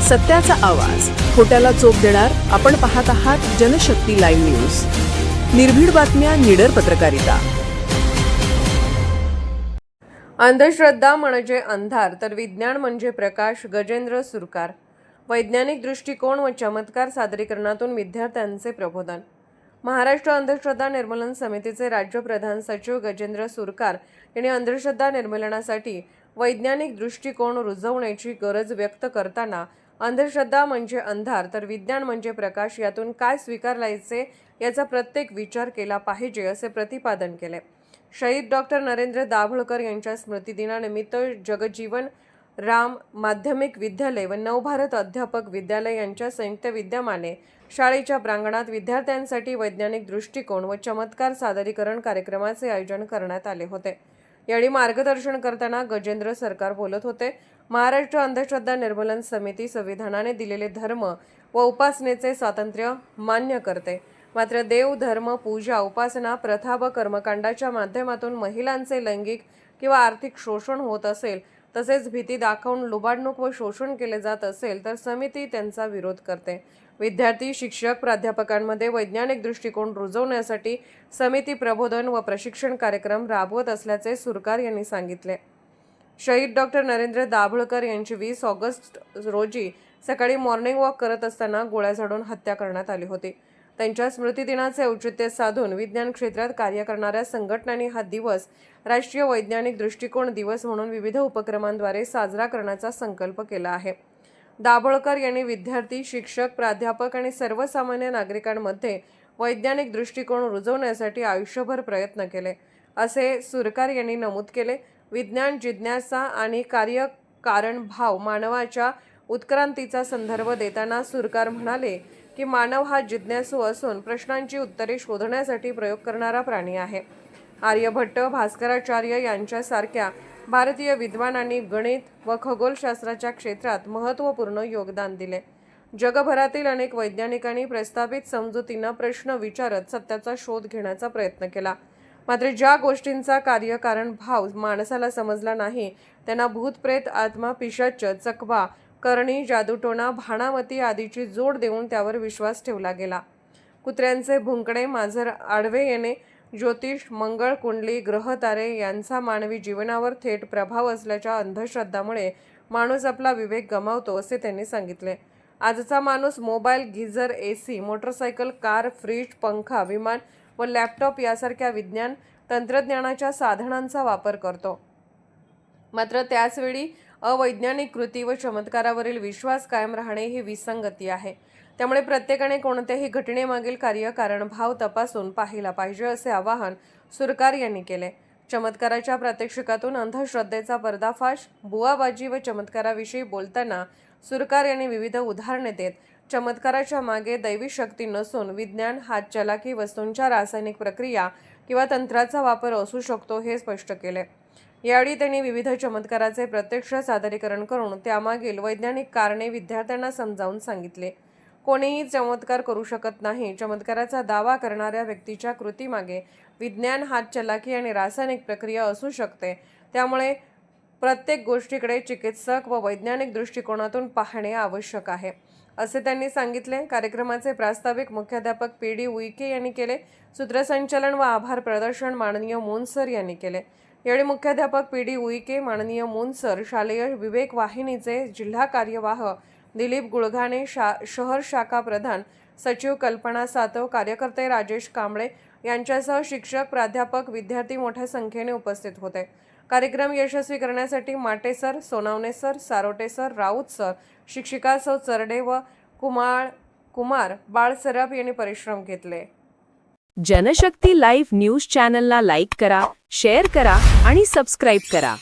सत्याचा आवाज, खोट्याला चोप देणार. आपण पाहत आहात जनशक्ती लाईव्ह न्यूज. निर्भीड बातम्या, निडर पत्रकारिता. अंधश्रद्धा म्हणजे अंधार तर विज्ञान म्हणजे प्रकाश. गजेंद्र सुरकार. वैज्ञानिक दृष्टिकोन व चमत्कार सादरीकरणातून विद्यार्थ्यांचे प्रबोधन. महाराष्ट्र अंधश्रद्धा निर्मूलन समितीचे राज्य प्रधान सचिव गजेंद्र सुरकार यांनी अंधश्रद्धा निर्मूलनासाठी वैज्ञानिक दृष्टिकोन रुजवण्याची गरज व्यक्त करताना अंधश्रद्धा म्हणजे अंधार तर विज्ञान म्हणजे प्रकाश यातून काय स्वीकारलायचे याचा प्रत्येक विचार केला पाहिजे असे प्रतिपादन केले. शहीद डॉक्टर नरेंद्र दाभोळकर यांच्या स्मृतिदिनानिमित्त जगजीवन राम माध्यमिक विद्यालय व नवभारत अध्यापक विद्यालय यांच्या संयुक्त विद्यमाने शाळेच्या प्रांगणात विद्यार्थ्यांसाठी वैज्ञानिक दृष्टिकोन व चमत्कार सादरीकरण कार्यक्रमाचे आयोजन करण्यात आले होते. यावेळी मार्गदर्शन करताना गजेंद्र सरकार बोलत होते. महाराष्ट्र अंधश्रद्धा निर्मूलन समिती संविधानाने दिलेले धर्म व उपासनेचे स्वातंत्र्य मान्य करते, मात्र देव, धर्म, पूजा, उपासना, प्रथा व कर्मकांडाच्या माध्यमातून महिलांचे लैंगिक किंवा आर्थिक शोषण होत असेल, तसेच भीती दाखवून लुबाडणूक व शोषण केले जात असेल तर समिती त्यांचा विरोध करते. विद्यार्थी, शिक्षक, प्राध्यापकांमध्ये वैज्ञानिक दृष्टिकोन रुजवण्यासाठी समिती प्रबोधन व प्रशिक्षण कार्यक्रम राबवत असल्याचे सुरकार यांनी सांगितले. शहीद डॉक्टर नरेंद्र दाभोळकर यांची 20 ऑगस्ट रोजी सकाळी मॉर्निंग वॉक करत असताना गोळ्या झाडून हत्या करण्यात आली होती. त्यांच्या स्मृतिदिनाचे औचित्य साधून विज्ञान क्षेत्रात कार्य करणाऱ्या संघटनांनी हा दिवस राष्ट्रीय वैज्ञानिक दृष्टिकोन दिवस म्हणून विविध उपक्रमांद्वारे साजरा करण्याचा संकल्प केला आहे. दाभोळकर यांनी विद्यार्थी, शिक्षक, प्राध्यापक आणि सर्वसामान्य नागरिकांमध्ये वैज्ञानिक दृष्टिकोन रुजवण्यासाठी आयुष्यभर प्रयत्न केले, असे सुरकार यांनी नमूद केले. विज्ञान, जिज्ञासा आणि कार्यकारण भाव मानवाच्या उत्क्रांतीचा संदर्भ देताना सुरकार म्हणाले की मानव हा जिज्ञासू असून प्रश्नांची उत्तरे शोधण्यासाठी प्रयोग करणारा प्राणी आहे. आर्यभट्ट, भास्कराचार्य यांच्यासारख्या भारतीय विद्वानांनी गणित व खगोलशास्त्राच्या क्षेत्रात महत्त्वपूर्ण योगदान दिले. जगभरातील अनेक वैज्ञानिकांनी प्रस्थापित समजुतींना प्रश्न विचारत सत्याचा शोध घेण्याचा प्रयत्न केला, मात्र ज्या गोष्टींचा कार्यकारण भाव माणसाला समजला नाही त्यांना भूतप्रेत, आत्मा, पिशाच, चकवा, करणी, जादूटोणा, भाणामती आदीची जोड देऊन त्यावर विश्वास ठेवला गेला. कुत्र्यांचे भुंकणे, मांजर आडवे येणे, ज्योतिष, मंगळ कुंडली, ग्रह तारे यांचा मानवी जीवनावर थेट प्रभाव असल्याच्या अंधश्रद्धामुळे माणूस आपला विवेक गमावतो असे त्यांनी सांगितले. आजचा माणूस mobile, geyser, AC, motorcycle, car, fridge, पंखा, विमान व लॅपटॉप यासारख्या विज्ञान तंत्रज्ञानाच्या साधनांचा वापर करतो, मात्र त्याचवेळी अवैज्ञानिक कृती व चमत्कारावरील विश्वास कायम राहणे ही विसंगती आहे. त्यामुळे प्रत्येकाने कोणत्याही घटनेमागील कार्यकारण भाव तपासून पाहिला पाहिजे असे आवाहन सुरकार यांनी केले. चमत्काराच्या प्रात्यक्षिकातून अंधश्रद्धेचा पर्दाफाश, बुवाबाजी व चमत्काराविषयी बोलताना सुरकार यांनी विविध उदाहरणे देत चमत्काराच्या मागे दैवी शक्ती नसून विज्ञान, हातचलाखी, वस्तूंच्या रासायनिक प्रक्रिया किंवा तंत्राचा वापर असू शकतो हे स्पष्ट केले. यावेळी त्यांनी विविध चमत्काराचे प्रत्यक्ष सादरीकरण करून त्यामागील वैज्ञानिक कारणे विद्यार्थ्यांना समजावून सांगितले. कोणीही चमत्कार करू शकत नाही. चमत्काराचा दावा करणाऱ्या व्यक्तीच्या कृतीमागे विज्ञान, हातचलाखी आणि रासायनिक प्रक्रिया असू शकते. त्यामुळे प्रत्येक गोष्टीकडे चिकित्सक व वैज्ञानिक दृष्टिकोनातून पाहणे आवश्यक आहे, असे त्यांनी सांगितले. कार्यक्रमाचे प्रास्ताविक मुख्याध्यापक PD उईके यांनी केले. सूत्रसंचालन व आभार प्रदर्शन माननीय मुनसर यांनी केले. यावेळी मुख्याध्यापक PD उईके, माननीय मुनसर, शालेय विवेक वाहिनीचे जिल्हा कार्यवाह दिलीप गुळघाणे, शहर शाखा प्रधान सचिव कल्पना सातव, कार्यकर्ते राजेश कांबळे यांच्यासह शिक्षक, प्राध्यापक, विद्यार्थी मोठ्या संख्येने उपस्थित होते. कार्यक्रम यशस्वी करण्यासाठी Mate sir, Sonawane sir, Sarote sir, Raut sir, शिक्षिका सौ चरडे व कुमार बाळ सराफ यांनी परिश्रम घेतले. जनशक्ती लाईव्ह न्यूज चॅनलला लाईक करा, शेअर करा आणि सबस्क्राईब करा.